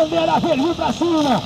bandeira verde pra cima.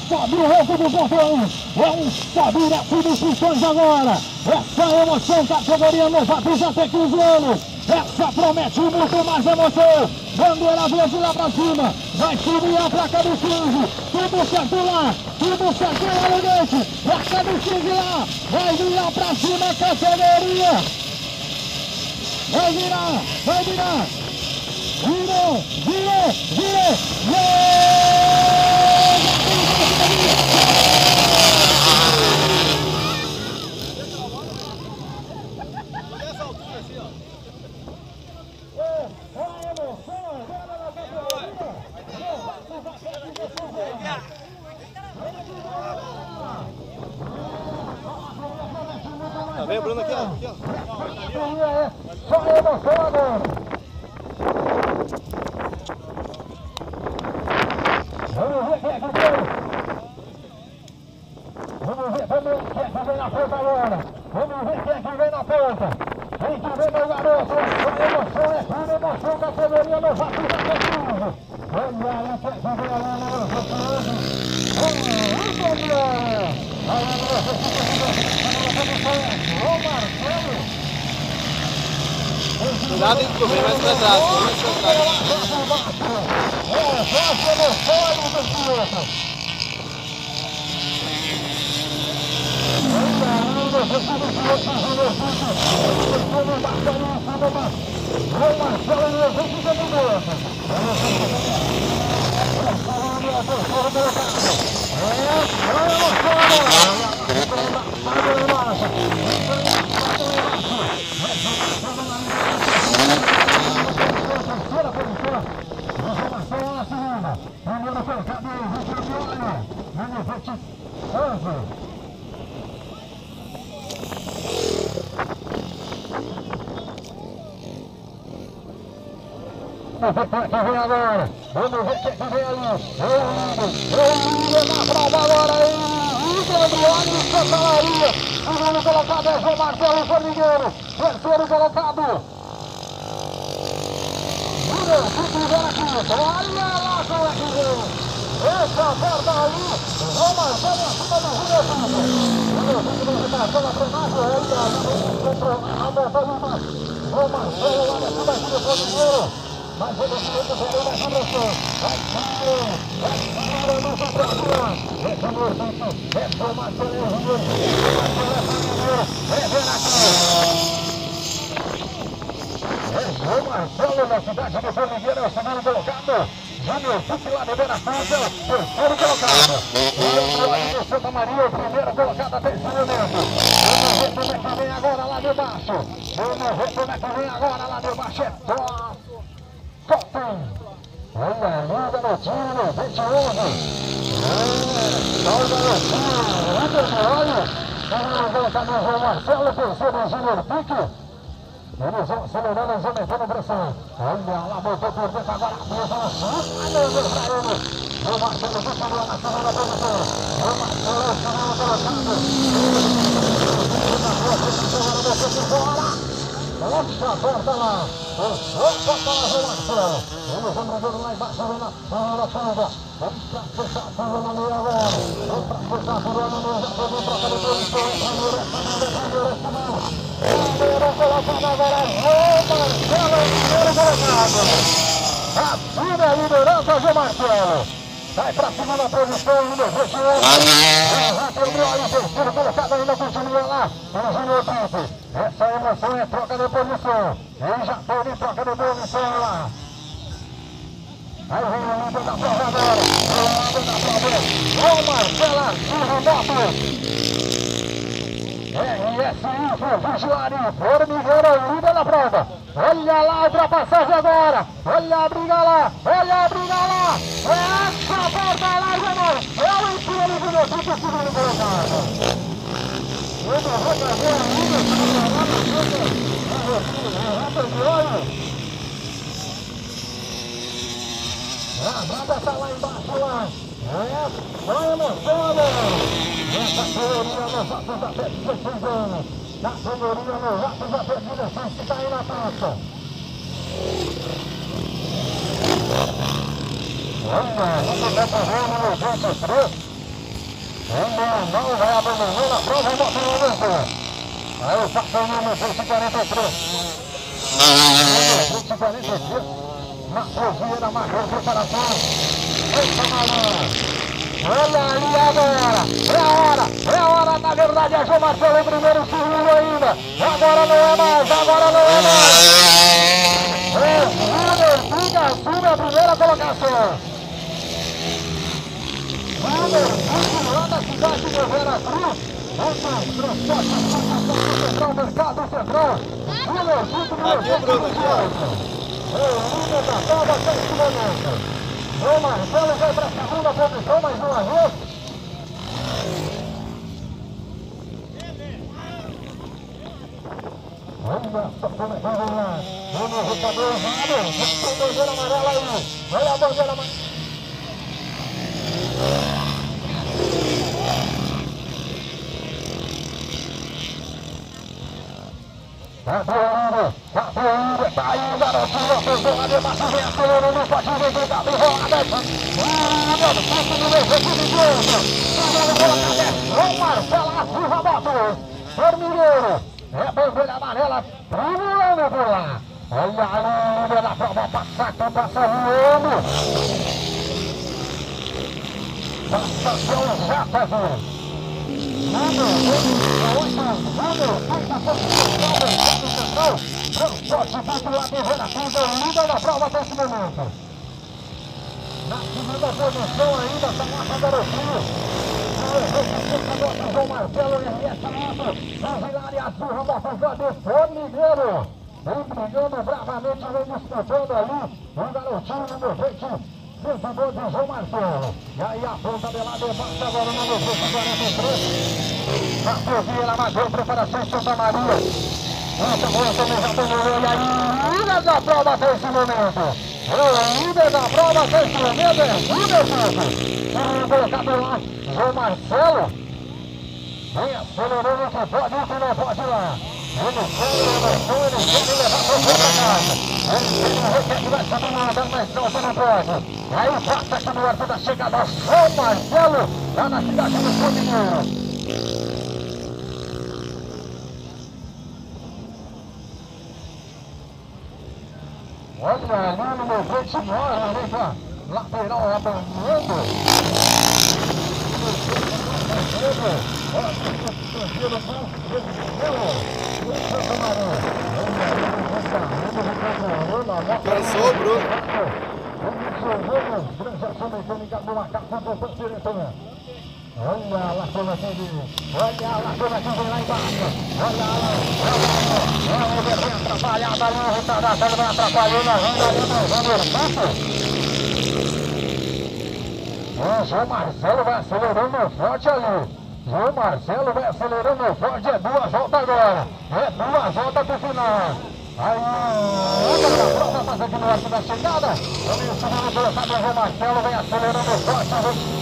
Sobe o rosto do portão, é um sobe direto dos pistões agora. Essa emoção, categoria novatos até 15 anos. Essa promete muito mais emoção. Bandeira verde lá pra cima, vai subir a placa do 15. Tudo certo lá, tudo certo lá no dente. Placa do 15 lá, vai virar pra cima a categoria. Vai virar, vai virar. Virou, virou, virou, Nessa altura assim, ó. Tá vendo, Bruno? Aqui, ó. Aqui, ó. Só emoção agora. Vamos ver quem é que vem. Vamos ver quem é que vem na ponta agora. Vamos ver quem é que vem na ponta. Vem que vem, meu garoto. Só emoção, é pura emoção. Categoria novato da Petruso. Olha lá, quem é que vem lá na nossa ponta. Ô, Marcelo. Cuidado, hein, que vem mais pra trás. Vamos ver quem vem agora. Vamos ver quem vem ali. Ele na prova agora aí. Gabriel Santalaria. Segundo colocado é João Marcelo Formigueiro. Terceiro colocado. Olha lá como é que vem. Essa porta ali. João Marcelo acima do Rio. Pela frenagem João Marcelo lá na cima do Formigueiro. Mas o documento veio na direção. Vai para a nossa próxima. Esse é o movimento. É o Marcelo Rio. É João Marcelo na cidade de Formigueiro. É o segundo colocado. Júnior Fique lá de Beira-França. Terceiro colocado. O outro de Santa Maria. O primeiro colocado até esse momento. Vamos ver como é que vem agora lá de baixo. Vamos ver como é que vem agora lá de baixo. É top. Olha, linda garotinho, 21. Olha, garotinho, líder de olho. Vamos colocar no João Marcelo, terceiro Júnior Pique. Eles vão acelerando, eles vão metendo pressão. Olha lá, botou por dentro agora. Olha pra ele. João Marcelo continua na segunda posição. João Marcelo, segundo colocado. Nossa, porta lá. Opa, para João Marcelo. Vamos andando lá embaixo, na ponta. Vamos pra fechar a curva no meio agora. Vamos pra fechar a curva no meio. Já foi em troca de posição. Primeiro colocado agora. João Marcelo, primeiro colocado. Assina a liderança, João Marcelo. Vai pra segunda posição, número 21. O terceiro colocado ainda continua lá. O Júnior Pique. Essa emoção é troca de posição. Ele já teve troca de posição lá. Aí vem o líder da prova agora. O líder da prova. João Marcelo Silva RSI Vigilário. Formigueiro, líder da prova. Olha lá a ultrapassagem agora. Olha a briga lá. Olha a briga lá. Essa porta lá, Janor. É o empurro do meu Pique, segundo colocado. Ele vai fazer a linha. Rota de olho. A banda tá lá embaixo lá. Só emoção. Essa teoria novatos até 16 anos. Na teoria novatos até 16 que tá aí na praça. Vamos ver para o número 23. Não vai abandonar na prova, bota no momento. Aí o passo número 243. 243. Matheus Vieira, marcou preparação. Eita, malandro. Olha ali agora. É a hora, na verdade é João Marcelo em primeiro, segundo ainda. Agora não é mais. É o Fica assume a primeira colocação. Lá da cidade de Veracruz, transporte central, mercado central, o líder da prova até esse momento. O Marcelo vai para a segunda posição mais uma vez. Olha só como é que vai lá. O roteador vai, a bandeira amarela aí. Olha a bandeira amarela. Tá aí, garotinho, fez ali, mas vem acelerando, pode ver que tá bem rolada. O Marcelo Silva Motos, Formineiro, é bandeira amarela, primeiro por lá. Olha a líder da prova, passa voando. Passa seu Jefferson. Transporte popular de Veracruz, é o líder da prova até esse momento. Na segunda posição ainda está nossa garotinha. João Marcelo e essa moto, a Gilária Azul, Motos de Formineiro. Vem brigando bravamente, vem disputando ali o garotinho número 20. Vencedor de João Marcelo. E aí a ponta de lá debate agora no número 43. Matheus Vieira, Magão, preparação Santa Maria. Essa bola também já tomou. E aí, líder da prova até esse momento. O líder da prova até esse momento é líder, Santos. Colocado lá, João Marcelo. Vem acelerando que pode ir, que não pode ir lá. Ele quer levar para casa. Ele quer que vai estar tomando, mas não, você não pode. Aí passa aqui no arco da chegada, João Marcelo, lá na cidade do Formineiro. Olha ali no meu frente, vem pra lateral abandonando. Cansou, Bruno. Olha lá como aqui lá embaixo. Olha lá. Vem atrapalhada ali, o retardado vai atrapalhando a renda ali no campo. O João Marcelo vai acelerando forte ali. João Marcelo vai acelerando forte, é 2 voltas agora. É 2 voltas pro final. Aí, outra da prova, mas aqui no arco da chegada. Também o segundo colocado, o João Marcelo vem acelerando forte.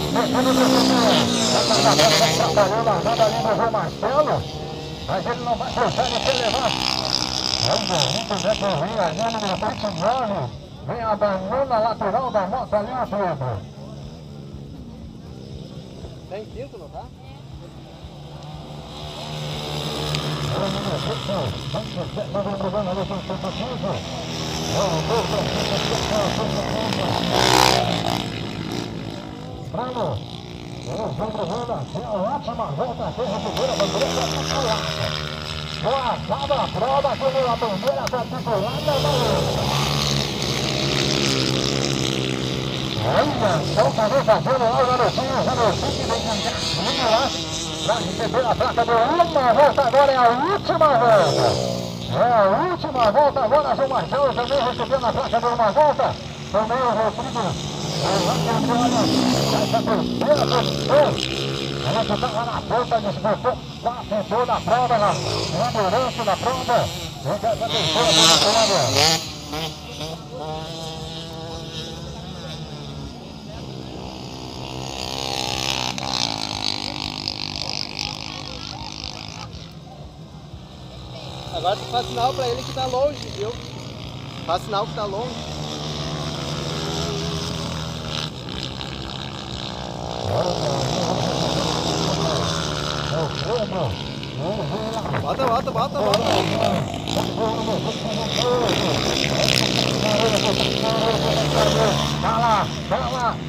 Descendo do segundo. Vai atrapalhando a renda ali do João Marcelo. Mas ele não vai deixar de se levar. Olha, muito bem que vem ali no número 29. Vem abandonando a lateral da moto ali, o Pedro. Tá em quinto, não tá? Bravo, ótima volta, fez a primeira bandeira titular. Acaba a prova quando a bandeira está titulada. Olha, só para fazendo lá o garotinho que vem cantar lá. Para receber a placa de uma volta, agora é a última volta. É a última volta agora, João Marcelo também recebendo a placa de uma volta. Também o Rodrigo. Essa terceira posição. Ela que estava na ponta, disputou quase toda a prova, na liderança da prova. Vem cá, essa terceira posição agora. Agora tu faz sinal pra ele que tá longe, viu? Faz sinal que tá longe. Bota.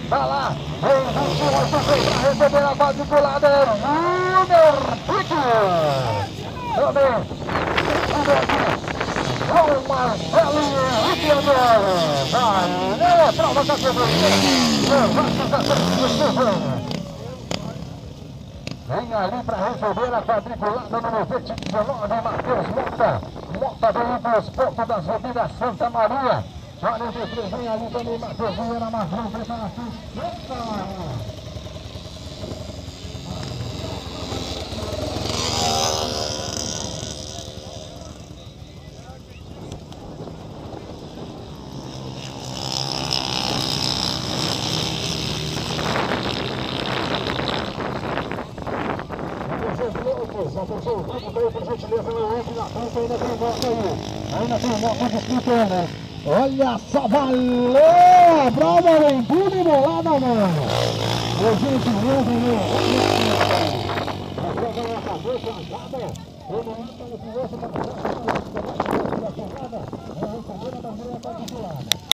Tá lá. Vem 21 pra receber a quadriculada. Também. O Marcelinho aqui agora. Valeu, prova categoria. Vem ali para receber a quadriculada número 19, Matheus Mota. Mota Veículos, Porto das Robidas, Santa Maria. 43, vem ali também, Matheus Vieira, Marlon, preparação. Atenção, o grupo aí, por gentileza, não entre na frente, ainda tem moto aí. Ainda tem moto disputando. Olha só, valeu! A prova vem tudo embolada, mano. Por gentileza, meu. A prova acabou, casada. Eu não entro no piloto, mas a chegada. A bandeira da mulher está titulada.